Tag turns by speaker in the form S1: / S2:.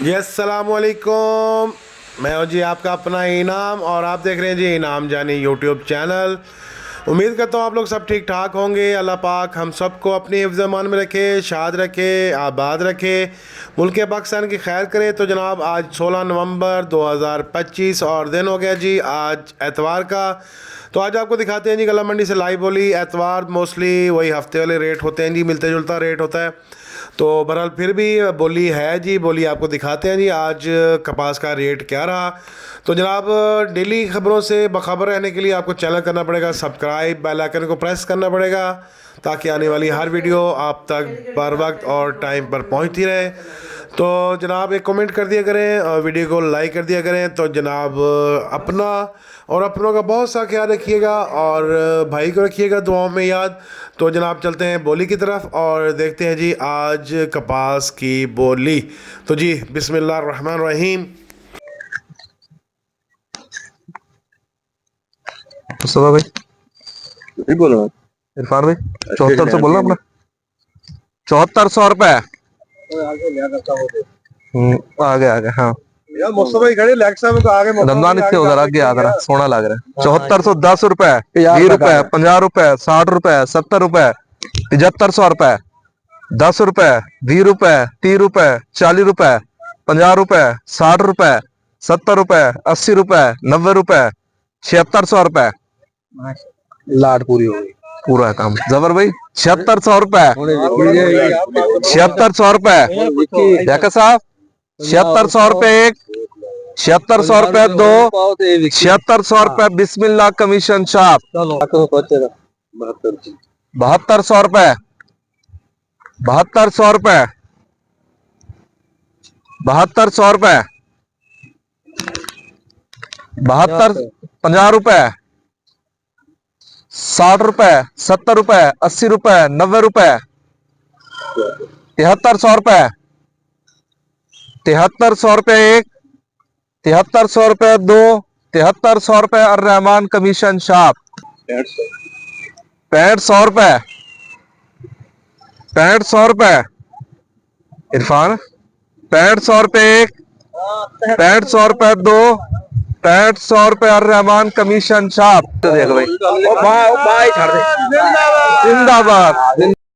S1: जी अस्सलामुअलैकुम। मैं हूं जी आपका अपना इनाम और आप देख रहे हैं जी इनाम जानी यूट्यूब चैनल। उम्मीद करता हूं आप लोग सब ठीक ठाक होंगे। अल्लाह पाक हम सबको अपनी हिफ्ज़ मान में रखे, शाद रखे, आबाद रखे, मुल्क पाकिस्तान की खैर करे। तो जनाब आज 16 नवंबर 2025 और दिन हो गया जी आज एतवार का। तो आज आपको दिखाते हैं जी गला मंडी से लाइव बोली। एतवार मोस्टली वही हफ्ते वाले रेट होते हैं जी, मिलता जुलता रेट होता है। तो बहरहाल फिर भी बोली है जी, बोली आपको दिखाते हैं जी आज कपास का रेट क्या रहा। तो जनाब डेली ख़बरों से बखबर रहने के लिए आपको चैनल करना पड़ेगा सब्सक्राइब, बेल आइकन को प्रेस करना पड़ेगा ताकि आने वाली हर वीडियो आप तक बर वक्त और टाइम पर पहुंचती रहे। तो जनाब एक कमेंट कर दिया करें और वीडियो को लाइक कर दिया करें। तो जनाब अपना और अपनों का बहुत सा ख्याल रखिएगा और भाई को रखिएगा दुआओं में याद। तो जनाब चलते हैं बोली की तरफ और देखते हैं जी आज कपास की बोली। तो जी बिस्मिल्लाहिर्रहमानिर्रहीम।
S2: मुस्तफा भाई
S3: नहीं बोलो।
S2: इरफान भाई 7400 बोलना अपना 7400 रुपए। आगे हाँ
S3: यार मुस्तफा भाई खड़े लेग साहब को आगे
S2: रमजान इससे उधर आगे आ रहा सोना लग रहा है। 7410 रुपए, 20 रुपए, 50 रुपए, 60 रुपए, 70 रुपए, 7500 रुपए, 10 रुपए, 20 रुपए, 30 रुपए, 40 रुपए, 50 रुपए, 60 रुपए, 70 रुपए, 80 रुपए, 90 रुपए, 7600 रुपए।
S3: लाट पूरी हो गई।
S2: पूरा है काम जबर भाई। 7600 रुपए, 7600 रुपए देखा साहब। 7600 रुपए एक, 7600 रुपए दो, 7600 रुपए बिस्मिल्लाह कमीशन छाप। 7200 रुपए, 7200 रुपए, 7200 रुपए, 72, 50 रुपए, 60 रुपए, 70 रुपए, 80 रुपए, 90 रुपए, 7300 रुपए, 7300 रुपए एक, 7300 रुपए दो, 7300 रुपए और रहमान कमीशन शाप। 6500 रुपए, 6500 रुपए इरफान, 6500 रुपए एक, 6500 रुपए दो, 6500 रुपए और रहमान कमीशन शाप। तो देख भाई जिंदाबाद।